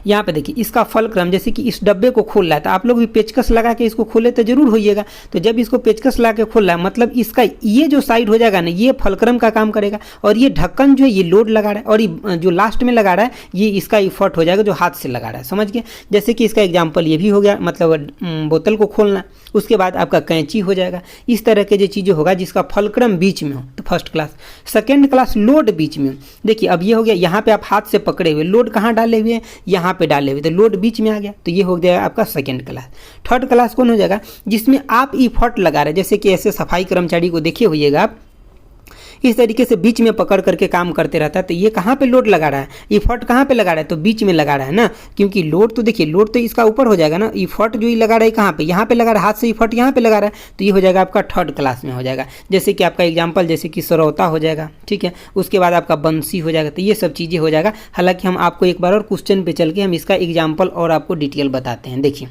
यहाँ पे देखिए इसका फलक्रम, जैसे कि इस डब्बे को खोल रहा है, तो आप लोग भी पेचकस लगा के इसको खोले तो जरूर होइएगा। तो जब इसको पेचकस लगा के खोल रहा है, मतलब इसका ये जो साइड हो जाएगा ना, ये फलक्रम का काम करेगा, और ये ढक्कन जो है ये लोड लगा रहा है, और ये जो लास्ट में लगा रहा है ये इसका इफर्ट हो जाएगा, जो हाथ से लगा रहा है, समझ गए। जैसे कि इसका एग्जाम्पल ये भी हो गया, मतलब बोतल को खोलना, उसके बाद आपका कैंची हो जाएगा। इस तरह के जो चीज़ें होगा जिसका फलक्रम बीच में हो, तो first class. Second class load बीच में। देखिए अब ये हो गया, यहाँ पे आप हाथ से पकड़े हुए, लोड कहाँ डाले हुए हैं, यहाँ पे डाले हुए, तो लोड बीच में आ गया, तो ये हो गया आपका सेकेंड क्लास। थर्ड क्लास कौन हो जाएगा, जिसमें आप इफर्ट लगा रहे हैं, जैसे कि ऐसे सफाई कर्मचारी को देखे होइएगा आप, इस तरीके से बीच में पकड़ करके काम करते रहता है, तो ये कहाँ पे लोड लगा रहा है, इफर्ट कहाँ पे लगा रहा है, तो बीच में लगा रहा है ना, क्योंकि लोड तो देखिए लोड तो इसका ऊपर हो जाएगा ना, इफर्ट जो ही लगा रहा है कहाँ पे, यहाँ पे लगा रहा है, हाथ से इफर्ट यहाँ पे लगा रहा है, तो ये हो जाएगा आपका थर्ड क्लास में हो जाएगा। जैसे कि आपका एग्जाम्पल, जैसे कि सरौता हो जाएगा, ठीक है, उसके बाद आपका बंसी हो जाएगा, तो ये सब चीज़ें हो जाएगा। हालांकि हम आपको एक बार और क्वेश्चन पे चल के हम इसका एग्जाम्पल और आपको डिटेल बताते हैं। देखिए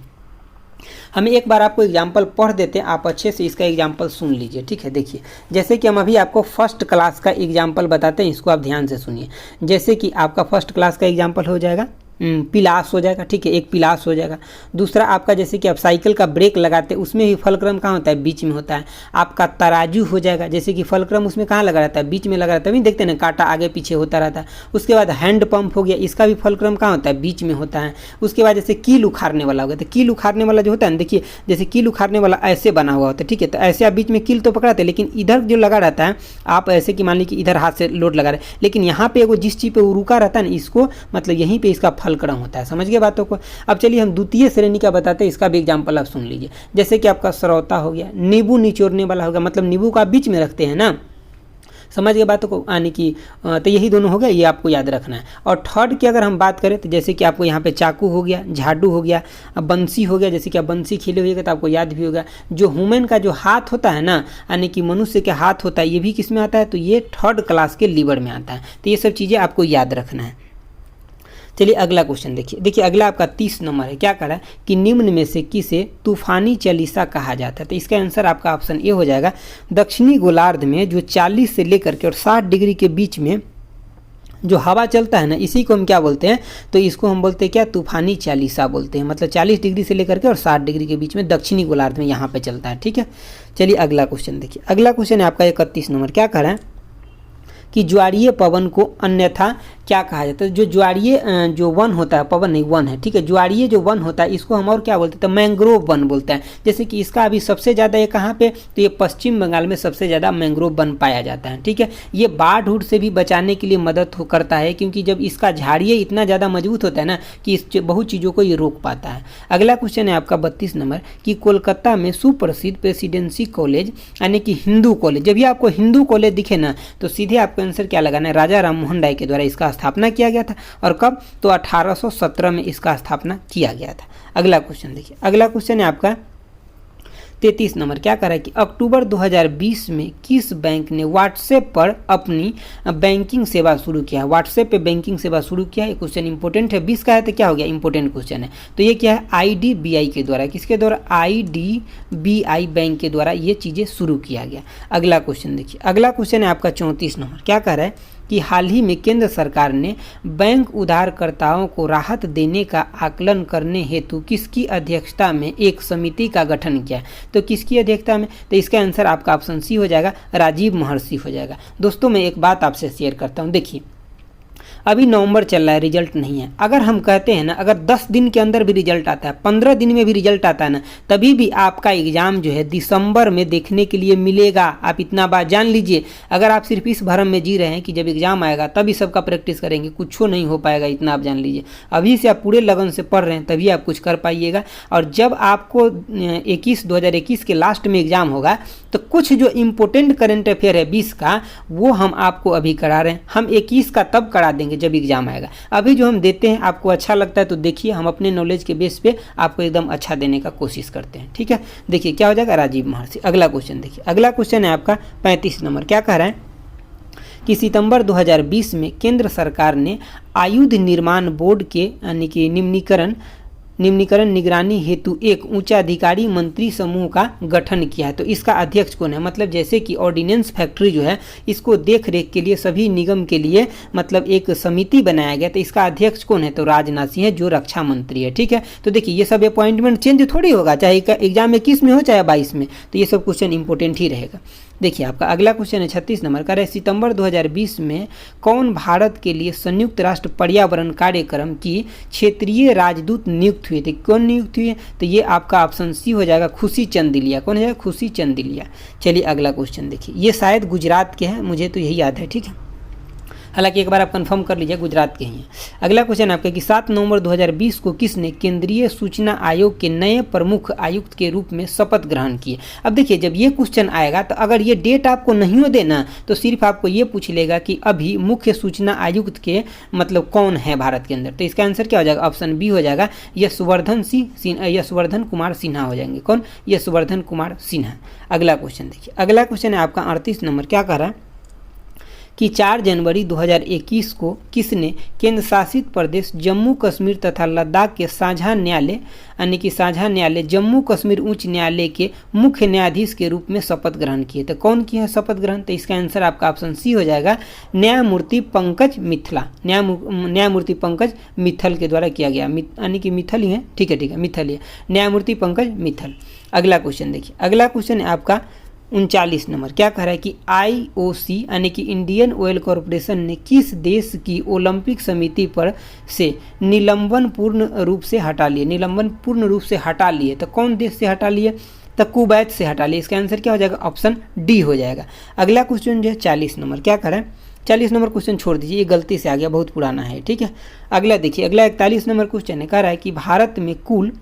हम एक बार आपको एग्जाम्पल पढ़ देते हैं, आप अच्छे से इसका एग्जाम्पल सुन लीजिए, ठीक है। देखिए जैसे कि हम अभी आपको फर्स्ट क्लास का एग्जाम्पल बताते हैं, इसको आप ध्यान से सुनिए। जैसे कि आपका फर्स्ट क्लास का एग्जाम्पल हो जाएगा पिलास हो जाएगा, ठीक है, एक पिलास हो जाएगा। दूसरा आपका जैसे कि आप साइकिल का ब्रेक लगाते हैं, उसमें भी फलक्रम कहाँ होता है, बीच में होता है। आपका तराजू हो जाएगा, जैसे कि फलक्रम उसमें कहाँ लगा रहता है, बीच में लगा रहता है, तभी देखते हैं ना कांटा आगे पीछे होता रहता है। उसके बाद हैंड पंप हो गया, इसका भी फलक्रम कहाँ होता है, बीच में होता है। उसके बाद जैसे कील उखाड़ने वाला हो गया, तो कील उखाड़ने वाला जो होता है ना, देखिए जैसे कील उखाड़ने वाला ऐसे बना हुआ होता है, ठीक है, तो ऐसे आप बीच में कील तो पकड़ाते हैं, लेकिन इधर जो लगा रहता है आप ऐसे कि मान लीजिए इधर हाथ से लोड लगा रहे हैं, लेकिन यहाँ पे वो जिस चीज़ पे वो रुका रहता है ना, इसको मतलब यहीं पे इसका फलक्रम होता है, समझ गए बातों को। अब चलिए हम द्वितीय श्रेणी का बताते हैं, इसका भी एग्जांपल आप सुन लीजिए। जैसे कि आपका सरौता हो गया, नींबू निचोड़ने वाला होगा, मतलब नींबू का बीच में रखते हैं ना, समझ गए बातों को, आने की। तो यही दोनों हो गया, ये आपको याद रखना है। और थर्ड की अगर हम बात करें तो जैसे कि आपको यहाँ पे चाकू हो गया, झाड़ू हो गया, बंसी हो गया, जैसे कि आप बंसी खेले होइएगा तो आपको याद भी होगा। जो ह्यूमन का जो हाथ होता है ना, यानी कि मनुष्य के हाथ होता है, ये भी किस में आता है, तो ये थर्ड क्लास के लीवर में आता है। तो ये सब चीज़ें आपको याद रखना है। चलिए अगला क्वेश्चन देखिए अगला आपका 30 नंबर है। क्या कह रहा है कि निम्न में से किसे तूफानी चालीसा कहा जाता है? तो इसका आंसर आपका ऑप्शन ए हो जाएगा। दक्षिणी गोलार्ध में जो 40 से लेकर के और 60 डिग्री के बीच में जो हवा चलता है ना, इसी को हम क्या बोलते हैं? तो इसको हम बोलते हैं क्या? तूफानी चालीसा बोलते हैं। मतलब 40 डिग्री से लेकर के और 60 डिग्री के बीच में दक्षिणी गोलार्ध में यहाँ पे चलता है। ठीक है, चलिए अगला क्वेश्चन देखिए। अगला क्वेश्चन है आपका 31 नंबर। क्या कह रहा है कि ज्वारीय पवन को अन्यथा क्या कहा जाता है? जो ज्वारीय जो वन होता है, पवन नहीं वन है, ठीक है, ज्वारीय जो वन होता है इसको हम और क्या बोलते हैं? तो मैंग्रोव वन बोलते हैं। जैसे कि इसका अभी सबसे ज़्यादा ये कहाँ पे? तो ये पश्चिम बंगाल में सबसे ज़्यादा मैंग्रोव वन पाया जाता है। ठीक है, ये बाढ़ उड़ से भी बचाने के लिए मदद करता है, क्योंकि जब इसका झाड़िए इतना ज़्यादा मजबूत होता है ना कि इस बहुत चीज़ों को ये रोक पाता है। अगला क्वेश्चन है आपका 32 नंबर कि कोलकाता में सुप्रसिद्ध प्रेसिडेंसी कॉलेज यानी कि हिंदू कॉलेज, जब भी आपको हिंदू कॉलेज दिखे ना तो सीधे आपको आंसर क्या लगाना है? राजा राम मोहन राय के द्वारा इसका स्थापना किया गया था। और कब? तो 1817 में इसका स्थापना किया गया था। अगला क्वेश्चन देखिए। अगला क्वेश्चन है आपका 33 नंबर। क्या कह रहा है कि अक्टूबर 2020 में किस बैंक ने व्हाट्सएप पर अपनी बैंकिंग सेवा शुरू किया? व्हाट्सएप पे बैंकिंग सेवा शुरू किया। ये क्वेश्चन इंपॉर्टेंट है, 20 का है तो क्या हो गया? इंपॉर्टेंट क्वेश्चन है। तो ये क्या है? IDBI के द्वारा। किसके द्वारा? IDBI बैंक के द्वारा ये चीज़ें शुरू किया गया। अगला क्वेश्चन देखिए। अगला क्वेश्चन है आपका 34 नंबर। क्या कह रहा है कि हाल ही में केंद्र सरकार ने बैंक उधारकर्ताओं को राहत देने का आकलन करने हेतु किसकी अध्यक्षता में एक समिति का गठन किया? तो किसकी अध्यक्षता में? तो इसका आंसर आपका ऑप्शन सी हो जाएगा, राजीव महर्षि हो जाएगा। दोस्तों मैं एक बात आपसे शेयर करता हूँ। देखिए अभी नवंबर चल रहा है, रिजल्ट नहीं है। अगर हम कहते हैं ना, अगर 10 दिन के अंदर भी रिजल्ट आता है, 15 दिन में भी रिजल्ट आता है ना, तभी भी आपका एग्जाम जो है दिसंबर में देखने के लिए मिलेगा। आप इतना बात जान लीजिए। अगर आप सिर्फ इस भरम में जी रहे हैं कि जब एग्जाम आएगा तभी सबका प्रैक्टिस करेंगे, कुछ नहीं हो पाएगा, इतना आप जान लीजिए। अभी से आप पूरे लगन से पढ़ रहे हैं तभी आप कुछ कर पाइएगा। और जब आपको 2021 के लास्ट में एग्जाम होगा तो कुछ जो इम्पोर्टेंट करंट अफेयर है 20 का, वो हम आपको अभी करा रहे हैं। हम 21 का तब करा देंगे जब एग्जाम आएगा। अभी जो हम देते हैं आपको अच्छा लगता है तो देखिए, हम अपने नॉलेज के बेस पे आपको एकदम अच्छा देने का कोशिश करते हैं। ठीक है, देखिए क्या हो जाएगा? राजीव महर्षि। अगला क्वेश्चन देखिए। अगला क्वेश्चन है आपका 35 नंबर। क्या कह रहा है कि सितंबर 2020 में केंद्र सरकार ने आयुध निर्माण बोर्ड के यानी कि निम्नीकरण निगरानी हेतु एक उच्चाधिकारी मंत्री समूह का गठन किया है। तो इसका अध्यक्ष कौन है? मतलब जैसे कि ऑर्डिनेंस फैक्ट्री जो है इसको देख रेख के लिए सभी निगम के लिए मतलब एक समिति बनाया गया। तो इसका अध्यक्ष कौन है? तो राजनाथ सिंह है, जो रक्षा मंत्री है। ठीक है, तो देखिए ये सब अपॉइंटमेंट चेंज थोड़ी होगा, चाहे एग्जाम में 21 में हो चाहे 22 में, तो ये सब क्वेश्चन इंपॉर्टेंट ही रहेगा। देखिए आपका अगला क्वेश्चन है 36 नंबर का है, सितंबर 2020 में कौन भारत के लिए संयुक्त राष्ट्र पर्यावरण कार्यक्रम की क्षेत्रीय राजदूत नियुक्त हुए थे? कौन नियुक्त हुए? तो ये आपका ऑप्शन सी हो जाएगा, खुशी चंद दिलिया। कौन है? खुशी चंद दिलिया। चलिए अगला क्वेश्चन देखिए। ये शायद गुजरात के हैं, मुझे तो यही याद है। ठीक है, हालांकि एक बार आप कंफर्म कर लीजिए, गुजरात के ही हैं। अगला क्वेश्चन आपका कि 7 नवंबर 2020 को किसने केंद्रीय सूचना आयोग के नए प्रमुख आयुक्त के रूप में शपथ ग्रहण किए? अब देखिए जब ये क्वेश्चन आएगा तो अगर ये डेट आपको नहीं हो देना तो सिर्फ आपको ये पूछ लेगा कि अभी मुख्य सूचना आयुक्त के मतलब कौन है भारत के अंदर। तो इसका आंसर क्या हो जाएगा? ऑप्शन बी हो जाएगा, यशवर्धन कुमार सिन्हा हो जाएंगे। कौन? यशवर्धन कुमार सिन्हा। अगला क्वेश्चन देखिए। अगला क्वेश्चन है आपका 38 नंबर। क्या कह रहा है कि 4 जनवरी 2021 को किसने केंद्र शासित प्रदेश जम्मू कश्मीर तथा लद्दाख के साझा न्यायालय यानी कि साझा न्यायालय जम्मू कश्मीर उच्च न्यायालय के मुख्य न्यायाधीश के रूप में शपथ ग्रहण किए? तो कौन किया है शपथ ग्रहण? तो इसका आंसर आपका ऑप्शन सी हो जाएगा, न्यायमूर्ति पंकज मित्तल। न्यायमूर्ति पंकज मित्तल के द्वारा किया गया, यानी कि मित्तल ही है। ठीक है, मित्तल ही है, न्यायमूर्ति पंकज मित्तल। अगला क्वेश्चन देखिए। अगला क्वेश्चन है आपका 39 नंबर। क्या कह रहा है कि IOC यानी कि इंडियन ऑयल कॉरपोरेशन ने किस देश की ओलंपिक समिति पर से निलंबन पूर्ण रूप से हटा लिए? तो कौन देश से हटा लिए? तो कुवैत से हटा लिए। इसका आंसर क्या हो जाएगा? ऑप्शन डी हो जाएगा। अगला क्वेश्चन जो है 40 नंबर। क्या कह रहा है? 40 नंबर क्वेश्चन छोड़ दीजिए, ये गलती से आ गया, बहुत पुराना है। ठीक है, अगला देखिए। अगला 41 नंबर क्वेश्चन है, कह रहा है कि भारत में कुल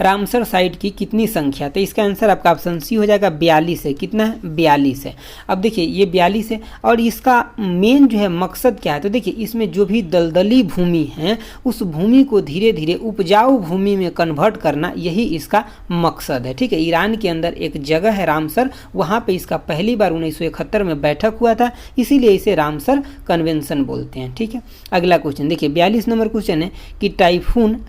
रामसर साइट की कितनी संख्या? तो इसका आंसर आपका ऑप्शन सी हो जाएगा 42 है। कितना है? 42 है। अब देखिए ये 42 है और इसका मेन जो है मकसद क्या है? तो देखिए इसमें जो भी दलदली भूमि है उस भूमि को धीरे धीरे उपजाऊ भूमि में कन्वर्ट करना, यही इसका मकसद है। ठीक है, ईरान के अंदर एक जगह है रामसर, वहाँ पे इसका पहली बार 1971 में बैठक हुआ था, इसीलिए इसे रामसर कन्वेंशन बोलते हैं। ठीक है, अगला क्वेश्चन देखिए 42 नंबर क्वेश्चन है कि टाइफून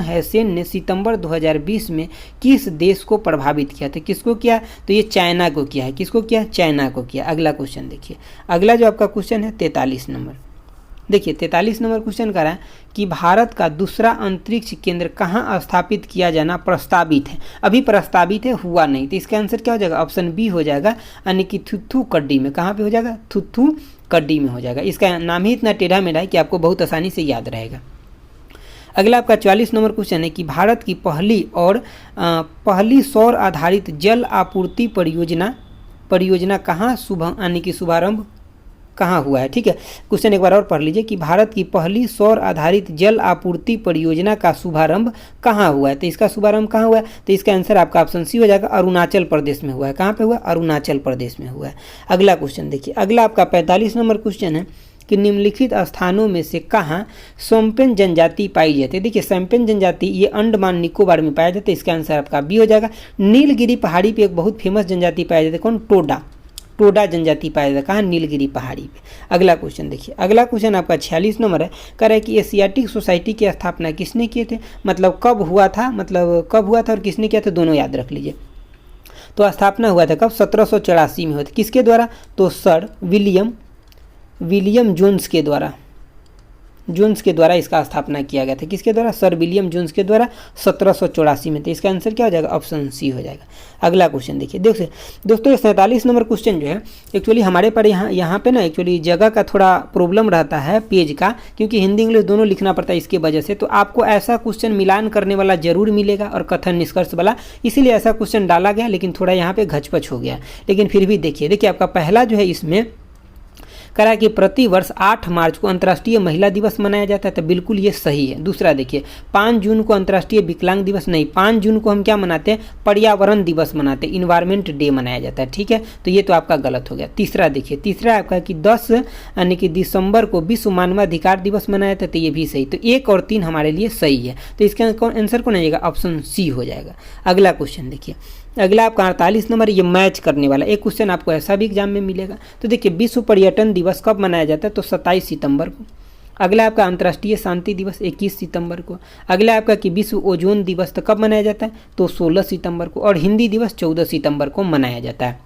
हैसेन ने सितंबर 2020 में किस देश को प्रभावित किया था? किसको किया? तो ये चाइना को किया है। किसको किया? चाइना को किया। अगला क्वेश्चन देखिए, अगला जो आपका क्वेश्चन है 43 नंबर। देखिए 43 नंबर क्वेश्चन कर रहा है कि भारत का दूसरा अंतरिक्ष केंद्र कहाँ स्थापित किया जाना प्रस्तावित है? अभी प्रस्तावित है, हुआ नहीं, तो इसका आंसर क्या हो जाएगा? ऑप्शन बी हो जाएगा, यानी कि थुथुकडी में। कहाँ पे हो जाएगा? थुथुकडी में हो जाएगा। इसका नाम ही इतना टेढ़ा मेढ़ा है कि आपको बहुत आसानी से याद रहेगा। अगला आपका 44 नंबर क्वेश्चन है कि भारत की पहली सौर आधारित जल आपूर्ति परियोजना कहाँ शुभारंभ कहाँ हुआ है? ठीक है, क्वेश्चन एक बार और पढ़ लीजिए कि भारत की पहली सौर आधारित जल आपूर्ति परियोजना का शुभारंभ कहाँ हुआ है? तो इसका शुभारंभ कहाँ हुआ है? तो इसका आंसर आपका ऑप्शन सी हो जाएगा, अरुणाचल प्रदेश में हुआ है। कहाँ पे हुआ? अरुणाचल प्रदेश में हुआ है। अगला क्वेश्चन देखिए, अगला आपका 45 नंबर क्वेश्चन है कि निम्नलिखित स्थानों में से कहाँ सोम्पेन जनजाति पाई जाती है? देखिए सोम्पेन जनजाति ये अंडमान निकोबार में पाया जाता है, इसका आंसर आपका बी हो जाएगा। नीलगिरी पहाड़ी पे एक बहुत फेमस जनजाति पाया जाता है, कौन? टोडा जनजाति पाया जाता है। कहाँ? नीलगिरी पहाड़ी पे। अगला क्वेश्चन देखिए, अगला क्वेश्चन आपका 46 नंबर है, कह रहा है कि एशियाटिक सोसाइटी की स्थापना किसने किए थे? मतलब कब हुआ था और किसने किया था, दोनों याद रख लीजिए। तो स्थापना हुआ था कब? 1784 में हुआ था। किसके द्वारा? तो सर विलियम जोन्स के द्वारा इसका स्थापना किया गया था। किसके द्वारा? सर विलियम जोन्स के द्वारा 1784 में। तो इसका आंसर क्या हो जाएगा? ऑप्शन सी हो जाएगा। अगला क्वेश्चन देखिए, दोस्तों 47 नंबर क्वेश्चन जो है एक्चुअली हमारे पर यहाँ पे ना एक्चुअली जगह का थोड़ा प्रॉब्लम रहता है पेज का, क्योंकि हिंदी इंग्लिश दोनों लिखना पड़ता है इसके वजह से। तो आपको ऐसा क्वेश्चन मिलान करने वाला जरूर मिलेगा और कथन निष्कर्ष वाला, इसीलिए ऐसा क्वेश्चन डाला गया, लेकिन थोड़ा यहाँ पे घचपच हो गया। लेकिन फिर भी देखिए आपका पहला जो है इसमें करा कि प्रतिवर्ष 8 मार्च को अंतर्राष्ट्रीय महिला दिवस मनाया जाता है, तो बिल्कुल ये सही है। दूसरा देखिए 5 जून को अंतर्राष्ट्रीय विकलांग दिवस नहीं, 5 जून को हम क्या मनाते हैं? पर्यावरण दिवस मनाते हैं, इन्वायरमेंट डे मनाया जाता है। ठीक है, तो ये तो आपका गलत हो गया। तीसरा देखिए, तीसरा आपका कि 10 यानी कि दिसंबर को विश्व मानवाधिकार दिवस मनाया जाता है, तो ये भी सही। तो 1 और 3 हमारे लिए सही है, तो इसका आंसर कौन आएगा? ऑप्शन सी हो जाएगा। अगला क्वेश्चन देखिए, अगला आपका 48 नंबर, ये मैच करने वाला एक क्वेश्चन आपको ऐसा भी एग्जाम में मिलेगा। तो देखिए विश्व पर्यटन दिवस कब मनाया जाता है? तो 27 सितंबर को। अगला आपका अंतर्राष्ट्रीय शांति दिवस 21 सितंबर को। अगला आपका कि विश्व ओजोन दिवस तो कब मनाया जाता है? तो 16 सितंबर को। और हिंदी दिवस 14 सितंबर को मनाया जाता है।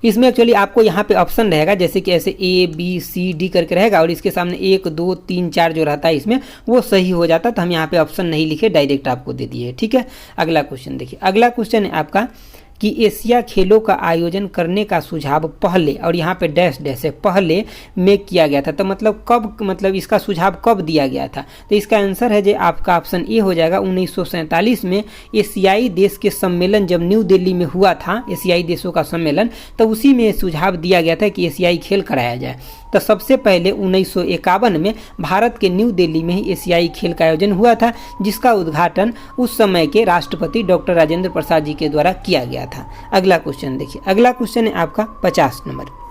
इसमें एक्चुअली आपको यहाँ पे ऑप्शन रहेगा, जैसे कि ऐसे ABCD करके रहेगा और इसके सामने 1 2 3 4 जो रहता है इसमें वो सही हो जाता, तो हम यहाँ पे ऑप्शन नहीं लिखे, डायरेक्ट आपको दे दिए। ठीक है, अगला क्वेश्चन देखिए, अगला क्वेश्चन है आपका कि एशिया खेलों का आयोजन करने का सुझाव पहले, और यहाँ पे डैश डैश है, पहले में किया गया था। तो मतलब कब, मतलब इसका सुझाव कब दिया गया था? तो इसका आंसर है जो आपका ऑप्शन ए हो जाएगा। 1947 में एशियाई देश के सम्मेलन जब न्यू दिल्ली में हुआ था, एशियाई देशों का सम्मेलन, तो उसी में सुझाव दिया गया था कि एशियाई खेल कराया जाए। तो सबसे पहले 1951 में भारत के न्यू दिल्ली में ही एशियाई खेल का आयोजन हुआ था, जिसका उद्घाटन उस समय के राष्ट्रपति डॉक्टर राजेंद्र प्रसाद जी के द्वारा किया गया था। अगला क्वेश्चन देखिए, अगला क्वेश्चन है आपका 50 नंबर।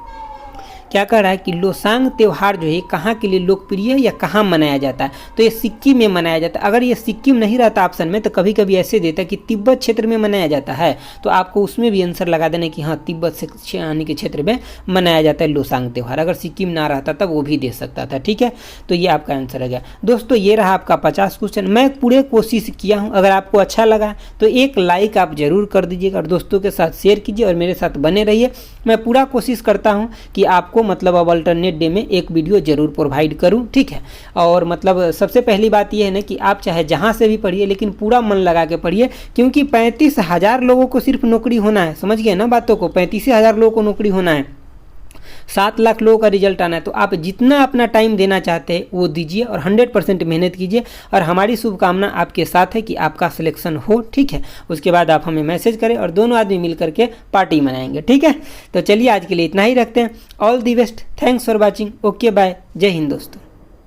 क्या कह रहा है कि लोसांग त्यौहार जो है कहाँ के लिए लोकप्रिय है या कहाँ मनाया जाता है? तो ये सिक्किम में मनाया जाता है। अगर ये सिक्किम नहीं रहता ऑप्शन में तो कभी कभी ऐसे देता है कि तिब्बत क्षेत्र में मनाया जाता है, तो आपको उसमें भी आंसर लगा देना कि हाँ तिब्बत से यानी कि क्षेत्र में मनाया जाता है लोसांग त्यौहार। अगर सिक्किम ना रहता तब वो भी दे सकता था। ठीक है, तो ये आपका आंसर है गया। दोस्तों ये रहा आपका 50 क्वेश्चन। मैं पूरे कोशिश किया हूँ, अगर आपको अच्छा लगा तो एक लाइक आप जरूर कर दीजिएगा और दोस्तों के साथ शेयर कीजिए और मेरे साथ बने रहिए। मैं पूरा कोशिश करता हूँ कि आपको मतलब अब अल्टरनेट डे में एक वीडियो जरूर प्रोवाइड करूं। ठीक है, और मतलब सबसे पहली बात यह है ना कि आप चाहे जहां से भी पढ़िए लेकिन पूरा मन लगा के पढ़िए, क्योंकि 35,000 लोगों को सिर्फ नौकरी होना है। समझ गए ना बातों को? 35,000 लोगों को नौकरी होना है, 7 लाख लोगों का रिजल्ट आना है। तो आप जितना अपना टाइम देना चाहते हैं वो दीजिए और 100% मेहनत कीजिए, और हमारी शुभकामना आपके साथ है कि आपका सिलेक्शन हो। ठीक है, उसके बाद आप हमें मैसेज करें और दोनों आदमी मिल करके पार्टी मनाएंगे। ठीक है, तो चलिए आज के लिए इतना ही रखते हैं। All the best, thanks for watching, okay bye, जय हिंद दोस्तों।